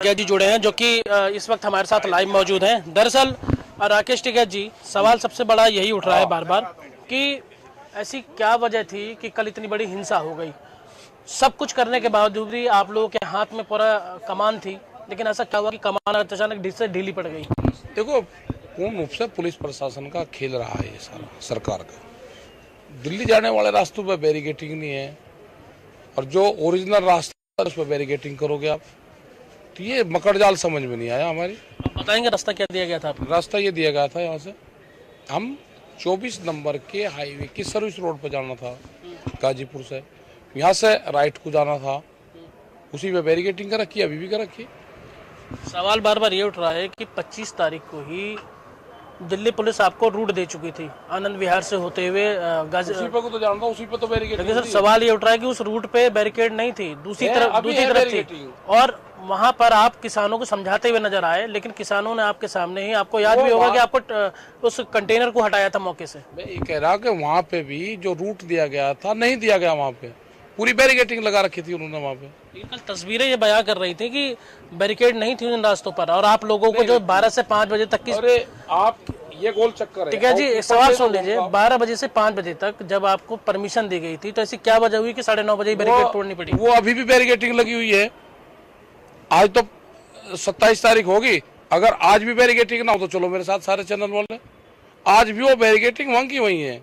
टिकैत जी जुड़े हैं जो कि इस वक्त हमारे साथ लाइव मौजूद हैं। दरअसल राकेश टिकैत जी, सवाल सबसे बड़ा यही उठ रहा है बार बार कि ऐसी क्या वजह थी कि कल इतनी बड़ी हिंसा हो गई। सब कुछ करने के बावजूद भी आप लोगों के हाथ में पूरा कमान थी, लेकिन ऐसा क्या हुआ कि कमान अचानक से ढीली पड़ गई? देखो, पूर्ण रूप से पुलिस प्रशासन का खेल रहा है ये सारा, सरकार का। दिल्ली जाने वाले रास्तों पर बैरिकेटिंग नहीं है और जो ओरिजिनल रास्ता है उस पर बैरिकेटिंग करोगे आप, तो ये मकड़जाल समझ में नहीं आया हमारी। आप बताएंगे रास्ता क्या दिया गया था आपको? रास्ता ये दिया गया था, यहाँ से हम 24 नंबर के हाईवे की सर्विस रोड पर जाना था गाजीपुर से, यहाँ से राइट को जाना था, उसी पे बैरिकेटिंग कर रखी है, अभी भी कर रखी है। सवाल बार बार ये उठ रहा है कि 25 तारीख को ही दिल्ली पुलिस आपको रूट दे चुकी थी आनंद विहार से होते हुए उसी पे को तो जानता हूँ, उसी पे तो बैरिकेड। लेकिन सर सवाल ये उठ रहा है कि उस रूट पे बैरिकेड नहीं थी, दूसरी तरफ थी और वहां पर आप किसानों को समझाते हुए नजर आए, लेकिन किसानों ने आपके सामने ही, आपको याद भी होगा कि आपको उस कंटेनर को हटाया था मौके से। मैं ये कह रहा कि वहाँ पे भी जो रूट दिया गया था नहीं दिया गया, वहाँ पे पूरी बैरिकेटिंग लगा रखी थी उन्होंने वहाँ पे। कल तस्वीरें ये बयां कर रही थी कि बैरिकेड नहीं थी उन रास्तों पर और आप लोगों को जो 12 से 5 बजे तक की, अरे आप ये गोल चक्कर है। ठीक है जी, एक सवाल सुन लीजिए। 12 बजे से 5 बजे तक जब आपको परमिशन दी गई थी, तो ऐसी क्या वजह हुई कि 9:30 बजे बैरिकेड तोड़नी पड़ी? वो अभी भी बैरिकेटिंग लगी हुई है। आज तो 27 तारीख होगी, अगर आज भी बैरिकेटिंग ना हो तो चलो मेरे साथ सारे चैनल वाले, आज भी वो बैरिकेटिंग वहीं की वहीं है।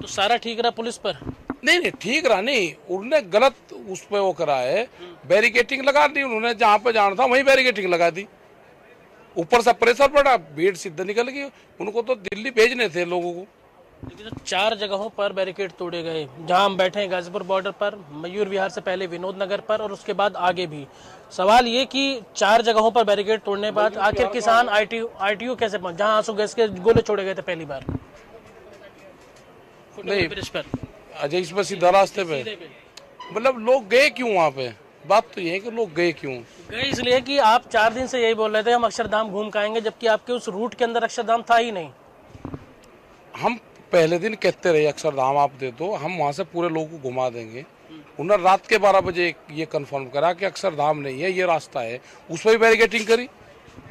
तो सारा ठीक रहा पुलिस पर? नहीं, ठीक रहा नहीं, उन्होंने गलत उस पे वो करा है, बैरिकेटिंग लगा दी उन्होंने, जहाँ पे जाना था वहीं बैरिकेटिंग लगा दी। ऊपर से प्रेशर पड़ा, भीड़ सीधा निकल गई, उनको तो दिल्ली भेजने थे लोगों को। लेकिन 4 जगहों पर बैरिकेड तोड़े गए, जहां हम बैठे हैं गाजीपुर बॉर्डर पर, मयूर विहार से पहले विनोद नगर पर और उसके बाद आगे भी। सवाल ये कि 4 जगहों पर बैरिकेड तोड़ने के बाद आखिर किसान आरटीओ कैसे पहुंच, जहां आंसू गैस के गोले छोड़े गए थे पहली बार नहीं ब्रिज पर, अजय इसमें सीधा रास्ते पे, मतलब लोग गए क्यों वहाँ पे? बात तो ये है कि लोग गए क्यों गए? इसलिए कि आप 4 दिन से यही बोल रहे थे हम अक्षरधाम घूम के आएंगे, जबकि आपके उस रूट के अंदर अक्षरधाम था ही नहीं। हम पहले दिन कहते रहे अक्षरधाम आप दे दो, हम वहाँ से पूरे लोगों को घुमा देंगे। उन्होंने रात के 12 बजे ये कंफर्म करा कि अक्षरधाम नहीं है, ये रास्ता है, उस पर भी बैरिकेटिंग करी।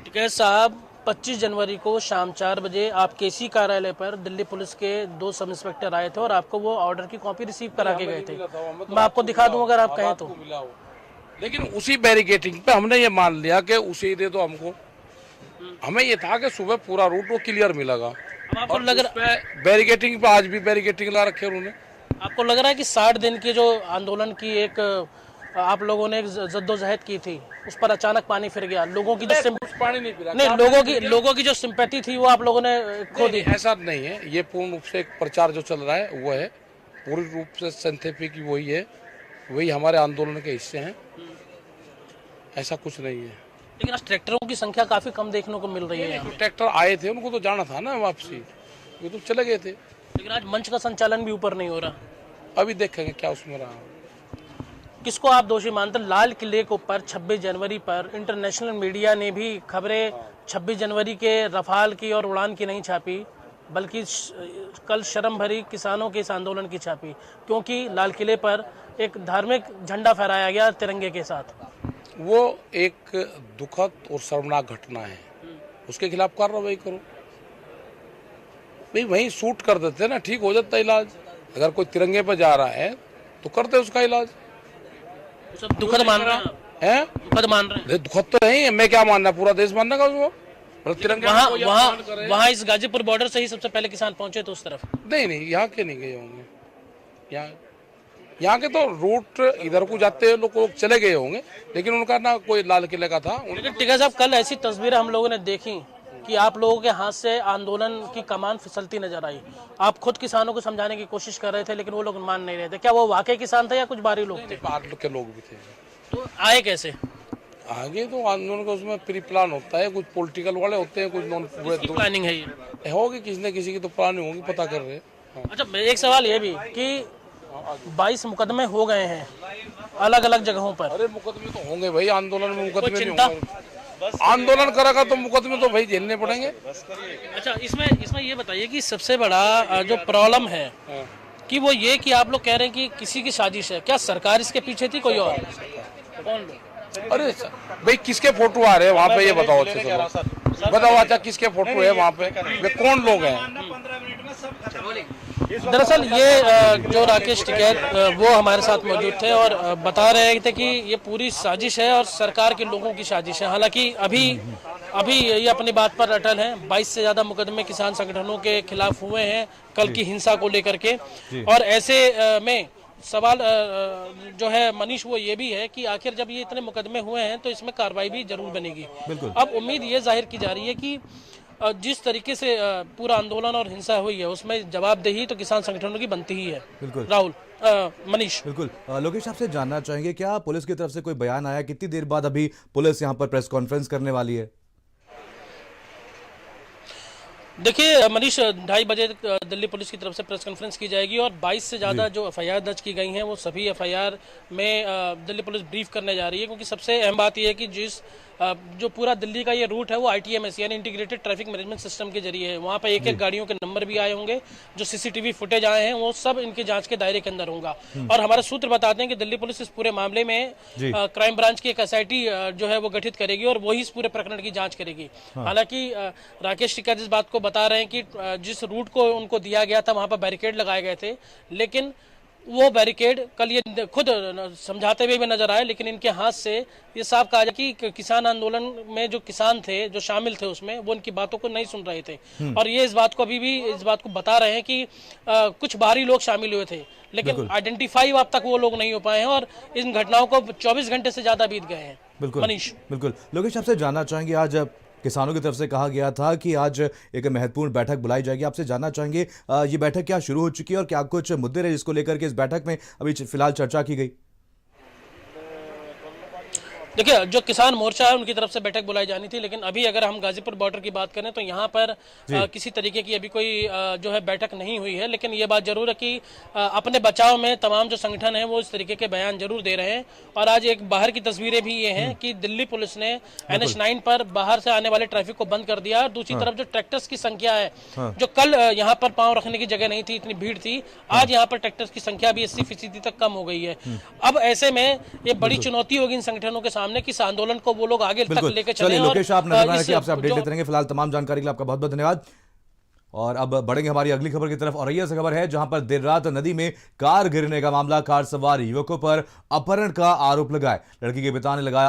ठीक है साहब, 25 जनवरी को शाम 4 बजे आप केसी कार्यालय पर दिल्ली पुलिस के 2 सब इंस्पेक्टर आए थे और आपको वो ऑर्डर की कॉपी रिसीव करा के गए थे। मैं आपको दिखा दूं अगर आप कहें तो। लेकिन उसी बैरिकेटिंग पे हमने ये मान लिया कि उसे दे दो हमको। हमें ये था कि सुबह पूरा रूट वो क्लियर मिलेगा। आपको लग रहा है बैरिकेटिंग पे आज भी बैरिकेटिंग ला रखे उन्होंने। आपको लग रहा है कि 60 दिन के जो आंदोलन की एक आप लोगों ने एक जद्दोजहद की थी, उस पर अचानक पानी फिर गया? लोगों की जो पानी नहीं फिरा, नहीं, लोगों की जो सिंपैथी थी वो आप लोगों ने खो दी? ऐसा नहीं है, ये पूर्ण रूप से एक प्रचार जो चल रहा है वो है, पूरी रूप से सिंथेटिक वही है, वही हमारे आंदोलन के हिस्से हैं, ऐसा कुछ नहीं है। लेकिन आज ट्रैक्टरों की संख्या काफी कम देखने को मिल रही है। ट्रैक्टर आए थे, उनको तो जाना था ना वापसी, ये तो चले गए थे। लेकिन आज मंच का संचालन भी ऊपर नहीं हो रहा। अभी देखेंगे क्या उसमें रहा। किसको आप दोषी मानते? लाल किले के ऊपर 26 जनवरी पर इंटरनेशनल मीडिया ने भी खबरें 26 जनवरी के रफाल की और उड़ान की नहीं छापी, बल्कि कल शर्म भरी किसानों के इस आंदोलन की छापी, क्योंकि लाल किले पर एक धार्मिक झंडा फहराया गया तिरंगे के साथ। वो एक दुखद और शर्मनाक घटना है, उसके खिलाफ कार्रवाई करो भाई, वहीं शूट कर देते ना, ठीक हो जाता इलाज। अगर कोई तिरंगे पर जा रहा है तो करते उसका इलाज। सब दुखद मान रहे हैं? दुखद मान रहे हैं? दुखद तो नहीं है, मैं क्या मानना, पूरा देश मानने का उसको। वहाँ इस गाजीपुर बॉर्डर से ही सबसे पहले किसान पहुंचे तो उस तरफ नहीं, यहाँ के नहीं गए होंगे, यहाँ के तो रूट इधर को जाते लोग चले गए होंगे, लेकिन उनका ना कोई लाल किले का था। लेकिन टिकैत साहब, कल ऐसी तस्वीरें हम लोगों ने देखी कि आप लोगों के हाथ से आंदोलन की कमान फिसलती नजर आई। आप खुद किसानों को समझाने की कोशिश कर रहे थे, लेकिन वो लोग मान नहीं रहे थे। क्या वो वाकई किसान थे या कुछ बाहरी लोग थे? बाहर के लोग भी थे। तो आए कैसे आगे? तो आंदोलन का उसमें प्री प्लान होता है, कुछ पॉलिटिकल वाले होते हैं, कुछ नॉन प्लानिंग है ये होगी, किसी न किसी की तो प्लानिंग होगी, पता कर रहे हैं। अच्छा, एक सवाल ये भी कि 22 मुकदमे हो गए हैं अलग अलग जगहों पर। अरे मुकदमे तो होंगे भाई, आंदोलन में मुकदमे नहीं होंगे? आंदोलन करेगा तो मुकदमे तो भाई झेलने पड़ेंगे। अच्छा, इसमें ये बताइए कि सबसे बड़ा जो प्रॉब्लम है कि वो ये कि आप लोग कह रहे हैं कि किसी की साजिश है, क्या सरकार इसके पीछे थी कोई और? कौन लोग? अरे भाई किसके फोटो आ रहे हैं वहाँ पे ये बताओ अच्छे से, बताओ अच्छा किसके फोटो है वहाँ पे, वे कौन लोग हैं? दरअसल ये जो राकेश टिकैत वो हमारे साथ मौजूद थे और बता रहे थे कि ये पूरी साजिश है और सरकार के लोगों की साजिश है। हालांकि अभी ये अपनी बात पर अटल हैं। 22 से ज्यादा मुकदमे किसान संगठनों के खिलाफ हुए हैं कल की हिंसा को लेकर के, और ऐसे में सवाल जो है मनीष वो ये भी है कि आखिर जब ये इतने मुकदमे हुए हैं तो इसमें कार्रवाई भी जरूर बनेगी। अब उम्मीद ये जाहिर की जा रही है कि जिस तरीके से पूरा आंदोलन और हिंसा हुई है उसमें जवाबदेही तो किसान संगठनों की बनती ही है। राहुल, मनीष। बिल्कुल लोकेश, आपसे जानना चाहेंगे क्या पुलिस की तरफ से कोई बयान आया, कितनी देर बाद अभी पुलिस यहाँ पर प्रेस कॉन्फ्रेंस करने वाली है? देखिए मनीष, 2:30 बजे दिल्ली पुलिस की तरफ से प्रेस कॉन्फ्रेंस की जाएगी और 22 से ज़्यादा जो एफआईआर दर्ज की गई हैं वो सभी एफआईआर में दिल्ली पुलिस ब्रीफ करने जा रही है, क्योंकि सबसे अहम बात यह है कि जो पूरा दिल्ली का ये रूट है वो ITMS यानी इंटीग्रेटेड ट्रैफिक मैनेजमेंट सिस्टम के जरिए है। वहाँ पर एक गाड़ियों के नंबर भी आए होंगे, जो CCTV फुटेज आए हैं वो सब इनके जांच के दायरे के अंदर होगा। और हमारे सूत्र बताते हैं कि दिल्ली पुलिस इस पूरे मामले में क्राइम ब्रांच की एक SIT जो है वो गठित करेगी और वही इस पूरे प्रकरण की जांच करेगी। हालांकि राकेश टिकैत इस बात को बता रहे हैं कि जिस रूट को उनको दिया गया था वहां पर बैरिकेड लगाए गए थे, लेकिन वो बैरिकेड कल ये खुद समझाते हुए भी नजर आए, लेकिन इनके हाथ से ये साफ कहा जाए कि किसान आंदोलन में जो किसान थे जो शामिल थे उसमें वो उनकी बातों को नहीं सुन रहे थे। और ये इस बात को अभी भी इस बात को बता रहे हैं कि कुछ बाहरी लोग शामिल हुए थे, लेकिन आइडेंटिफाई अब तक वो लोग नहीं हो पाए हैं और इन घटनाओं को 24 घंटे से ज्यादा बीत गए हैं। मनीष। बिल्कुल लोकेश, आपसे जानना चाहेंगे, आज किसानों की तरफ से कहा गया था कि आज एक महत्वपूर्ण बैठक बुलाई जाएगी। आपसे जानना चाहेंगे ये बैठक क्या शुरू हो चुकी है और क्या कुछ मुद्दे रहे जिसको लेकर के इस बैठक में अभी फिलहाल चर्चा की गई? देखिए, जो किसान मोर्चा है उनकी तरफ से बैठक बुलाई जानी थी, लेकिन अभी अगर हम गाजीपुर बॉर्डर की बात करें तो यहाँ पर किसी तरीके की अभी कोई जो है बैठक नहीं हुई है। लेकिन ये बात जरूर है कि अपने बचाव में तमाम जो संगठन हैं वो इस तरीके के बयान जरूर दे रहे हैं। और आज एक बाहर की तस्वीरें भी ये हैं कि दिल्ली पुलिस ने NH9 पर बाहर से आने वाले ट्रैफिक को बंद कर दिया। और दूसरी तरफ जो ट्रैक्टर्स की संख्या है, जो कल यहाँ पर पांव रखने की जगह नहीं थी, इतनी भीड़ थी, आज यहाँ पर ट्रैक्टर्स की संख्या भी 80% तक कम हो गई है। अब ऐसे में ये बड़ी चुनौती होगी इन संगठनों के सामने कि इस आंदोलन को वो लोग आगे तक लेकर चलें। लोकेश, आप नजर रखिए, आपसे अपडेट देते रहेंगे। फिलहाल तमाम जानकारी के लिए आपका बहुत बहुत धन्यवाद। और अब बढ़ेंगे हमारी अगली खबर की तरफ। औरैया से खबर है जहां पर देर रात नदी में कार गिरने का मामला, कार सवार युवकों पर अपहरण का आरोप लगाए, लड़की के पिता ने लगाया